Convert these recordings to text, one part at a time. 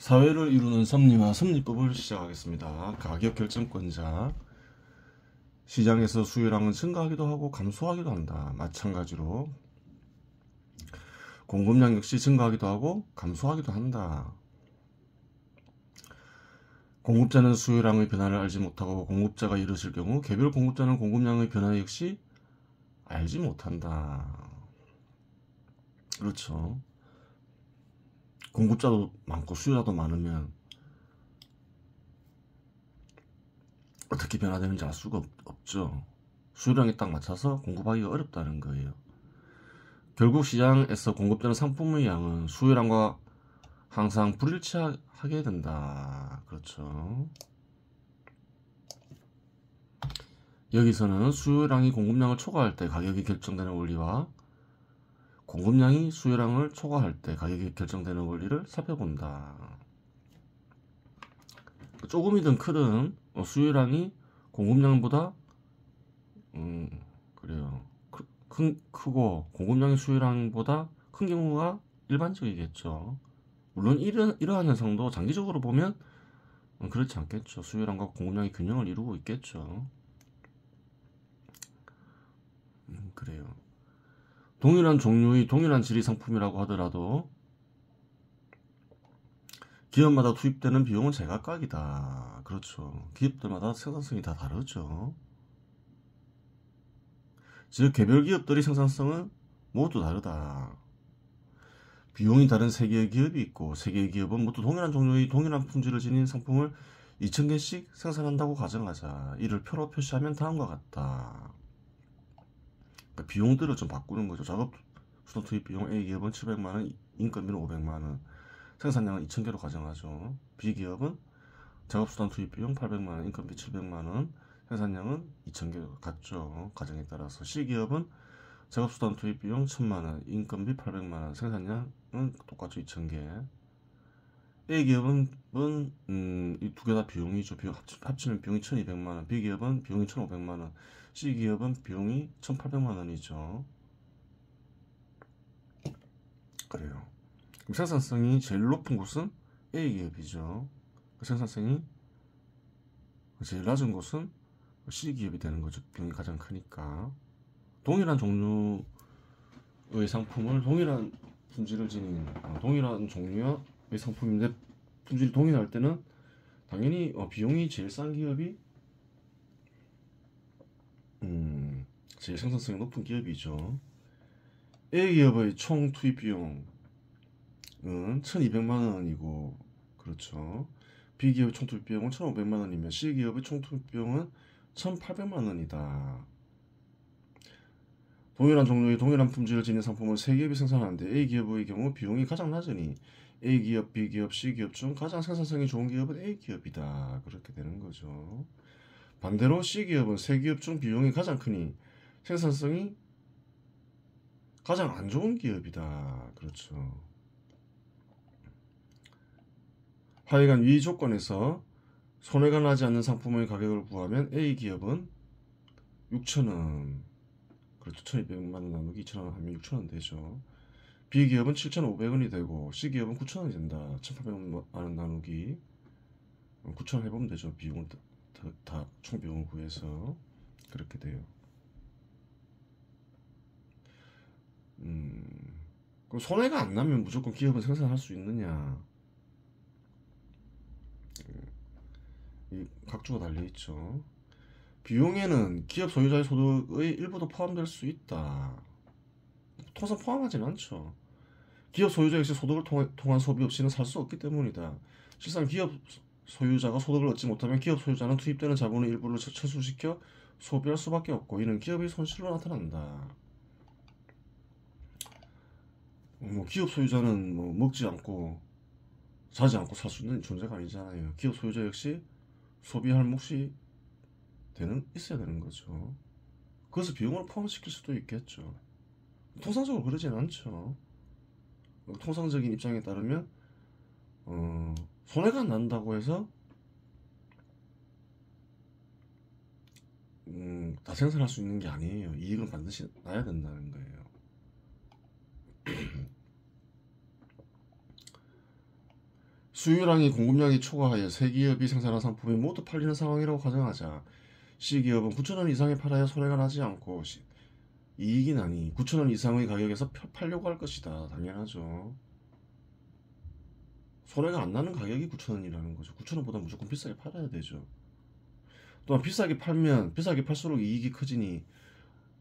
사회를 이루는 섭리와 섭리법을 시작하겠습니다. 가격 결정권자. 시장에서 수요량은 증가하기도 하고 감소하기도 한다. 마찬가지로 공급량 역시 증가하기도 하고 감소하기도 한다. 공급자는 수요량의 변화를 알지 못하고 공급자가 이르실 경우 개별 공급자는 공급량의 변화 역시 알지 못한다. 그렇죠. 공급자도 많고 수요자도 많으면 어떻게 변화되는지 알 수가 없죠. 수요량에 딱 맞춰서 공급하기가 어렵다는 거예요. 결국 시장에서 공급되는 상품의 양은 수요량과 항상 불일치하게 된다. 그렇죠. 여기서는 수요량이 공급량을 초과할 때 가격이 결정되는 원리와 공급량이 수요량을 초과할 때 가격이 결정되는 원리를 살펴본다. 조금이든 크든 수요량이 공급량보다 그래요. 크고 공급량이 수요량보다 큰 경우가 일반적이겠죠. 물론 이러한 현상도 장기적으로 보면 그렇지 않겠죠. 수요량과 공급량이 균형을 이루고 있겠죠. 그래요. 동일한 종류의 동일한 질의 상품이라고 하더라도 기업마다 투입되는 비용은 제각각이다. 그렇죠. 기업들마다 생산성이 다 다르죠. 즉 개별 기업들의 생산성은 모두 다르다. 비용이 다른 세 개의 기업이 있고 세 개의 기업은 모두 동일한 종류의 동일한 품질을 지닌 상품을 2000개씩 생산한다고 가정하자. 이를 표로 표시하면 다음과 같다. 그러니까 비용들을 좀 바꾸는 거죠. 작업 수단 투입 비용 A 기업은 700만원, 인건비는 500만원, 생산량은 2000개로 가정하죠. B 기업은 작업 수단 투입 비용 800만원, 인건비 700만원, 생산량은 2000개 같죠. 가정에 따라서. C 기업은 작업수단 투입 비용 1000만원, 인건비 800만원, 생산량은 똑같죠. 2000개. A 기업은 이 두 개 다 비용이죠. 합치면 비용이 1200만원, B 기업은 비용이 1500만원, C 기업은 비용이 1800만원이죠. 그래요. 그럼 생산성이 제일 높은 곳은 A 기업이죠. 생산성이 제일 낮은 곳은 C 기업이 되는 거죠. 비용이 가장 크니까. 동일한 종류의 상품을 동일한 품질을 지닌 동일한 종류의 상품인데 품질이 동일할 때는 당연히 비용이 제일 싼 기업이 제일 생산성이 높은 기업이죠. A 기업의 총 투입 비용은 1200만원이고 그렇죠. B 기업의 총 투입 비용은 1500만원이며 C 기업의 총 투입 비용은 1800만원이다. 동일한 종류의 동일한 품질을 지닌 상품을 세 기업이 생산하는데 A 기업의 경우 비용이 가장 낮으니 A 기업, B 기업, C 기업 중 가장 생산성이 좋은 기업은 A 기업이다. 그렇게 되는 거죠. 반대로 C 기업은 세 기업 중 비용이 가장 크니 생산성이 가장 안 좋은 기업이다. 그렇죠. 하여간 위 조건에서 손해가 나지 않는 상품의 가격을 구하면 A 기업은 6,000원, 그렇죠. 1200만원 나누기 2,000원 하면 6,000원 되죠. B 기업은 7,500원이 되고 C 기업은 9,000원이 된다. 1,800만원 나누기 9,000원 해보면 되죠. 비용을 다 총 비용을 구해서 그렇게 돼요. 그럼 손해가 안 나면 무조건 기업은 생산할 수 있느냐? 이 각주가 달려 있죠. 비용에는 기업 소유자의 소득의 일부도 포함될 수 있다. 통상 포함하진 않죠. 기업 소유자 역시 소득을 통한 소비 없이는 살 수 없기 때문이다. 실상 기업 소유자가 소득을 얻지 못하면 기업 소유자는 투입되는 자본의 일부를 철수시켜 소비할 수밖에 없고 이는 기업의 손실로 나타난다. 기업 소유자는 먹지 않고 자지 않고 살 수 있는 존재가 아니잖아요. 기업 소유자 역시 소비할 몫이 있어야 되는 거죠. 그래서 비용을 포함시킬 수도 있겠죠. 통상적으로 그러진 않죠. 통상적인 입장에 따르면 손해가 안 난다고 해서 다 생산할 수 있는 게 아니에요. 이익은 반드시 나야 된다는 거예요. 수요량이 공급량이 초과하여 세 기업이 생산한 상품이 모두 팔리는 상황이라고 가정하자 C기업은 9,000원 이상에 팔아야 손해가 나지 않고 이익이 나니 9,000원 이상의 가격에서 팔려고 할 것이다. 당연하죠. 손해가 안 나는 가격이 9,000원이라는 거죠. 9,000원보다 무조건 비싸게 팔아야 되죠. 또한 비싸게 팔면 비싸게 팔수록 이익이 커지니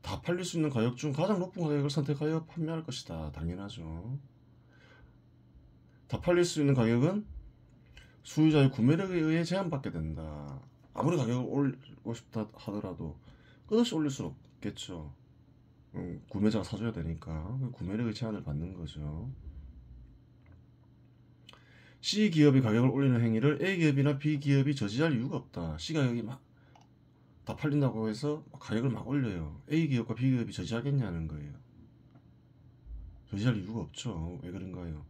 다 팔릴 수 있는 가격 중 가장 높은 가격을 선택하여 판매할 것이다. 당연하죠. 다 팔릴 수 있는 가격은 소유자의 구매력에 의해 제한받게 된다. 아무리 가격을 올리고 싶다 하더라도 끝없이 올릴 수는 없겠죠. 구매자가 사줘야 되니까 구매력의 제한을 받는 거죠. C기업이 가격을 올리는 행위를 A기업이나 B기업이 저지할 이유가 없다. C가격이 막 다 팔린다고 해서 가격을 막 올려요. A기업과 B기업이 저지하겠냐는 거예요. 저지할 이유가 없죠. 왜 그런가요?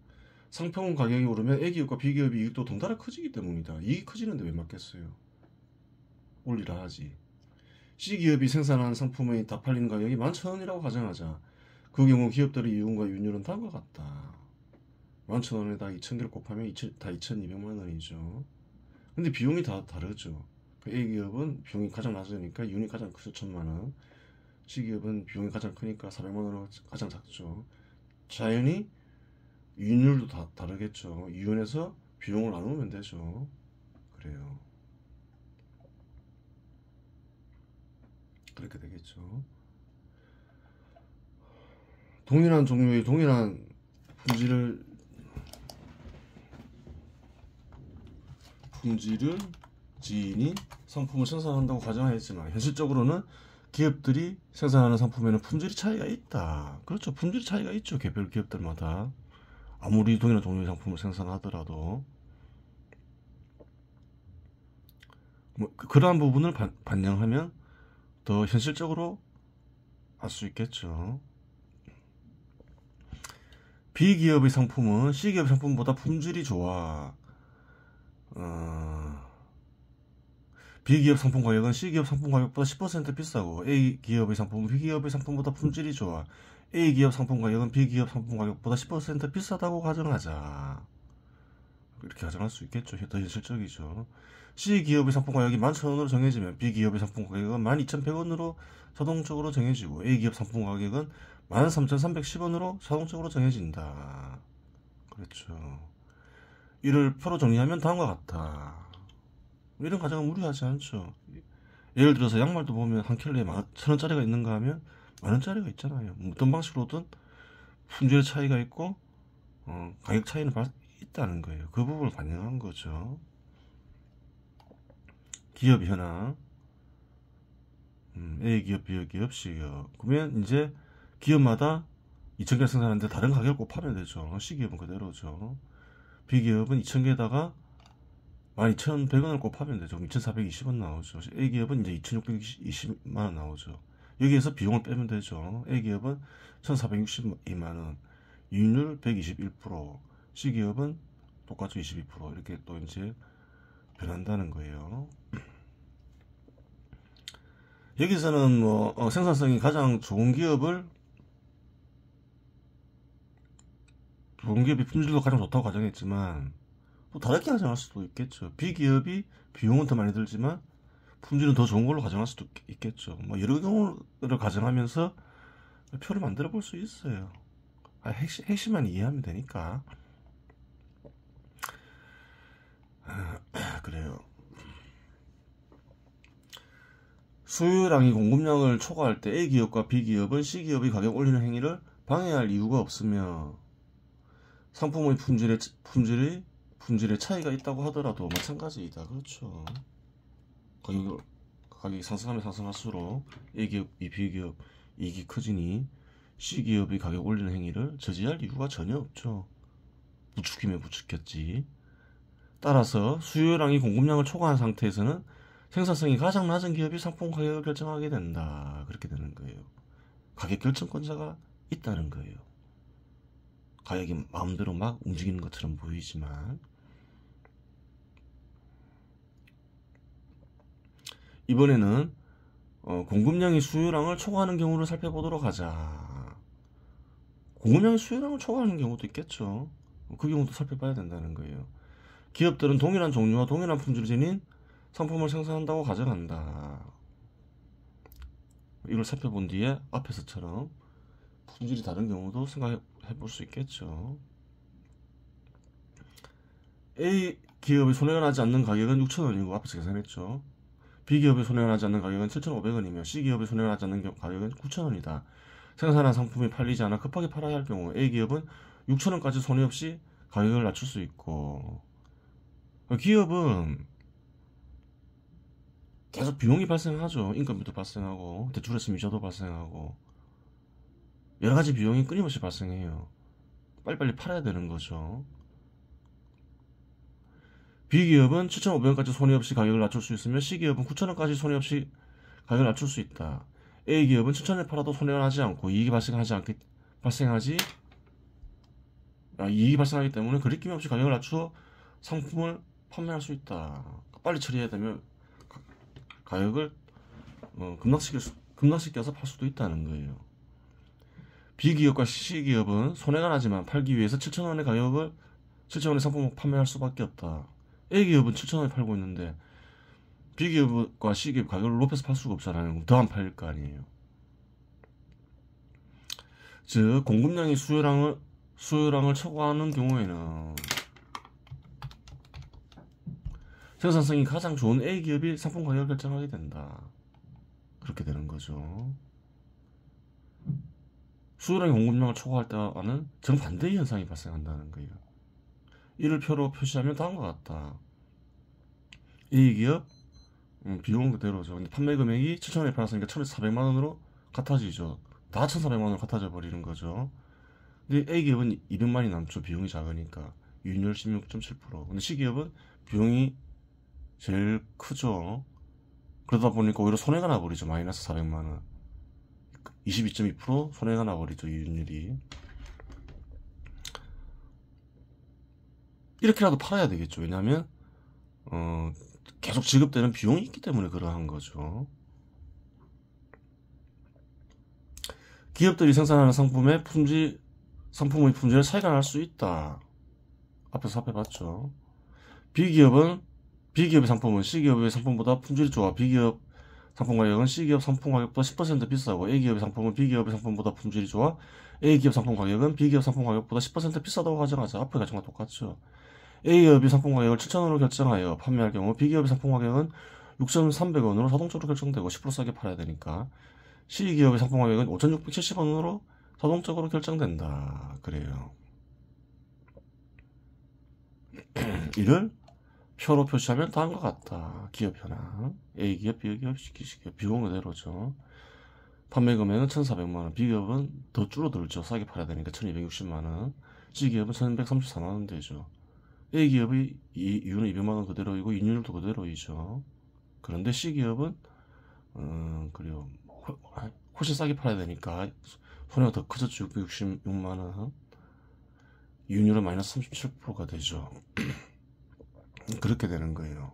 상품 가격이 오르면 A기업과 B기업의 이익도 덩달아 커지기 때문이다. 이익이 커지는데 왜 맞겠어요? 올리라 하지. C기업이 생산한 상품의 다 팔리는 가격이 11,000원이라고 가정하자. 그 경우 기업들의 이윤과 윤율은 다음과 같다. 11,000원에다 2,000개를 곱하면 다 2,200만 원이죠. 근데 비용이 다 다르죠. A기업은 비용이 가장 낮으니까 이윤이 가장 크죠. 1,000만 원. C기업은 비용이 가장 크니까 400만 원으로 가장 작죠. 자연히 이윤율도 다 다르겠죠. 이윤에서 비용을 나누면 되죠. 그래요. 그렇게 되겠죠. 동일한 종류의 동일한 품질을 지인이 상품을 생산한다고 가정하였지만 현실적으로는 기업들이 생산하는 상품에는 품질이 차이가 있다. 그렇죠. 품질이 차이가 있죠. 개별 기업들마다 아무리 동일한 종류의 상품을 생산하더라도 그러한 부분을 반영하면 더 현실적으로 알 수 있겠죠. B기업의 상품은 C기업 상품보다 품질이 좋아. B기업 상품 가격은 C기업 상품 가격보다 10% 비싸고 A기업의 상품은 B기업의 상품보다 품질이 좋아. A기업 상품 가격은 B기업 상품 가격보다 10% 비싸다고 가정하자. 이렇게 가정할 수 있겠죠. 더 현실적이죠. C기업의 상품 가격이 11,000원으로 정해지면 B기업의 상품 가격은 12,100원으로 자동적으로 정해지고 A기업 상품 가격은 13,310원으로 자동적으로 정해진다. 그렇죠. 이를 표로 정리하면 다음과 같다. 이런 가정은 무리하지 않죠. 예를 들어서 양말도 보면 한 켤레에 1,000원짜리가 있는가 하면 10,000원짜리가 있잖아요. 어떤 방식으로든 품질의 차이가 있고 가격 차이는 있다는 거예요. 그 부분을 반영한 거죠. 기업 현황 A기업, B기업, C기업. 그러면 이제 기업마다 2,000개 생산하는데 다른 가격을 곱하면 되죠. C기업은 그대로죠. B기업은 2,000개에다가 12,100원을 곱하면 되죠. 2,420원 나오죠. A기업은 이제 2,620만원 나오죠. 여기에서 비용을 빼면 되죠. A기업은 1,462만원, 이윤율 121%, C기업은 똑같죠. 22%. 이렇게 또 이제 변한다는 거예요. 여기서는 뭐 생산성이 가장 좋은 기업이 품질도 가장 좋다고 가정했지만 또 다르게 가정할 수도 있겠죠. B기업이 비용은 더 많이 들지만 품질은 더 좋은 걸로 가정할 수도 있겠죠. 뭐 여러 경우를 가정하면서 표를 만들어 볼 수 있어요. 핵심만 이해하면 되니까. 그래요. 수요량이 공급량을 초과할 때 A기업과 B기업은 C기업이 가격 올리는 행위를 방해할 이유가 없으며 상품의 품질의 차이가 있다고 하더라도 마찬가지이다. 그렇죠. 가격이 상승하면 상승할수록 A기업이 B기업 이익이 커지니 C기업이 가격 올리는 행위를 저지할 이유가 전혀 없죠. 부추기면 부추겼지. 따라서 수요량이 공급량을 초과한 상태에서는 생산성이 가장 낮은 기업이 상품 가격을 결정하게 된다. 그렇게 되는 거예요. 가격 결정권자가 있다는 거예요. 가격이 마음대로 막 움직이는 것처럼 보이지만 이번에는 공급량이 수요량을 초과하는 경우를 살펴보도록 하자. 공급량이 수요량을 초과하는 경우도 있겠죠. 그 경우도 살펴봐야 된다는 거예요. 기업들은 동일한 종류와 동일한 품질을 지닌 상품을 생산한다고 가정한다. 이걸 살펴본 뒤에 앞에서처럼 품질이 다른 경우도 생각해 볼 수 있겠죠. A 기업이 손해가 나지 않는 가격은 6,000원이고 앞에서 계산했죠. B 기업이 손해가 나지 않는 가격은 7,500원이며 C 기업이 손해가 나지 않는 가격은 9,000원이다. 생산한 상품이 팔리지 않아 급하게 팔아야 할 경우 A 기업은 6,000원까지 손해 없이 가격을 낮출 수 있고, 기업은 계속 비용이 발생하죠. 인건비도 발생하고 대출에서 이자도 발생하고 여러가지 비용이 끊임없이 발생해요. 빨리빨리 팔아야 되는 거죠. B기업은 7,500원까지 손해 없이 가격을 낮출 수 있으며 C기업은 9,000원까지 손해 없이 가격을 낮출 수 있다. A기업은 7,000원에 팔아도 손해가 나지 않고 이익이 발생하기 때문에 거리낌 없이 가격을 낮추어 상품을 판매할 수 있다. 빨리 처리해야 되면 가격을 급락시켜서 팔 수도 있다는 거예요. B기업과 C기업은 손해가 나지만 팔기 위해서 7,000원의 상품을 판매할 수밖에 없다. A기업은 7,000원에 팔고 있는데 B기업과 C기업 가격을 높여서 팔 수가 없잖아요. 더 안 팔릴 거 아니에요. 즉 공급량이 수요량을 초과하는 경우에는 생산성이 가장 좋은 A기업이 상품 가격을 결정하게 된다. 그렇게 되는 거죠. 수요량이 공급량을 초과할 때와는 정반대의 현상이 발생한다는 거예요. 이를 표로 표시하면 다음과 같다. A기업 비용은 그대로죠. 근데 판매 금액이 7,000원에 팔았으니까 1,400만원으로 같아지죠. 다 1,400만원으로 같아져 버리는 거죠. 근데 A기업은 200만이 남죠. 비용이 작으니까. 이윤율 16.7%. 근데 C기업은 비용이 제일 크죠. 그러다 보니까 오히려 손해가 나버리죠. 마이너스 400만원. 22.2% 손해가 나버리죠. 이윤율이. 이렇게라도 팔아야 되겠죠. 왜냐하면 계속 지급되는 비용이 있기 때문에 그러한 거죠. 기업들이 생산하는 상품의 품질에 차이가 날 수 있다. 앞에서 살펴봤죠. B기업의 상품은 C기업의 상품보다 품질이 좋아 B기업 상품 가격은 C기업 상품 가격보다 10% 비싸고 A기업의 상품은 B기업의 상품보다 품질이 좋아 A기업 상품 가격은 B기업 상품 가격보다 10% 비싸다고 가정하자. 앞에 가정과 똑같죠. A기업이 상품 가격을 7,000원으로 결정하여 판매할 경우 B기업의 상품 가격은 6,300원으로 자동적으로 결정되고 10% 싸게 팔아야 되니까 C기업의 상품 가격은 5,670원으로 자동적으로 결정된다. 그래요. 이를 표로 표시하면 다음과 같다. 기업 현황. A기업, B기업, C기업 비용 그대로죠. 판매 금액은 1,400만원. B기업은 더 줄어들죠. 싸게 팔아야 되니까 1,260만원. C기업은 1,134만원 되죠. A기업의 이윤은 200만원 그대로이고 이윤율도 그대로이죠. 그런데 C기업은 그래요. 훨씬 싸게 팔아야 되니까 손해가 더 커졌죠. 666만원. 이윤율은 마이너스 37%가 되죠. 그렇게 되는 거예요.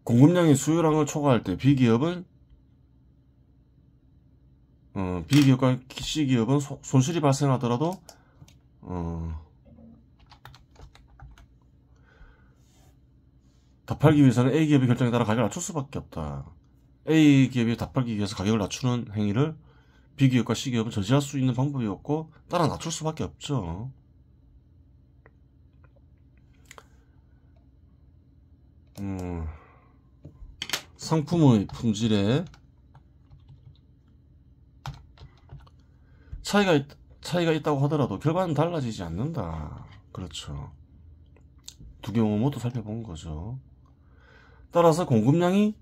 공급량이 수요량을 초과할 때 B기업과 C기업은 손실이 발생하더라도 다 팔기 위해서는 A기업의 결정에 따라 가격을 낮출 수밖에 없다. A기업이 다 팔기 위해서 가격을 낮추는 행위를 B기업과 C기업은 저지할 수 있는 방법이 없고 따라 낮출 수밖에 없죠. 상품의 품질에 차이가 있다고 하더라도 결과는 달라지지 않는다. 그렇죠. 두 경우 모두 살펴본 거죠. 따라서 공급량이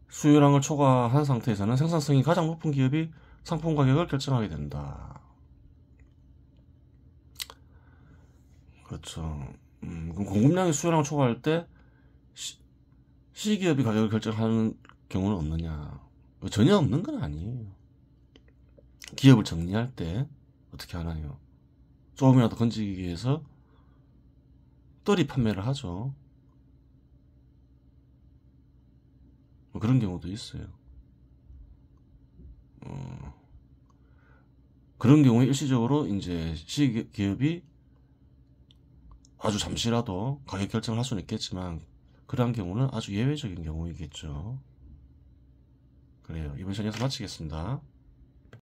수요량을 초과한 상태에서는 생산성이 가장 높은 기업이 상품 가격을 결정하게 된다. 그렇죠. 그럼 공급량이 수요량을 초과할 때 C기업이 가격을 결정하는 경우는 없느냐? 전혀 없는 건 아니에요. 기업을 정리할 때 어떻게 하나요? 조금이라도 건지기 위해서 떨이 판매를 하죠. 그런 경우도 있어요. 그런 경우에 일시적으로 이제 C기업이 아주 잠시라도 가격 결정을 할 수는 있겠지만 그러한 경우는 아주 예외적인 경우이겠죠. 그래요. 이번 시간 여기서 마치겠습니다.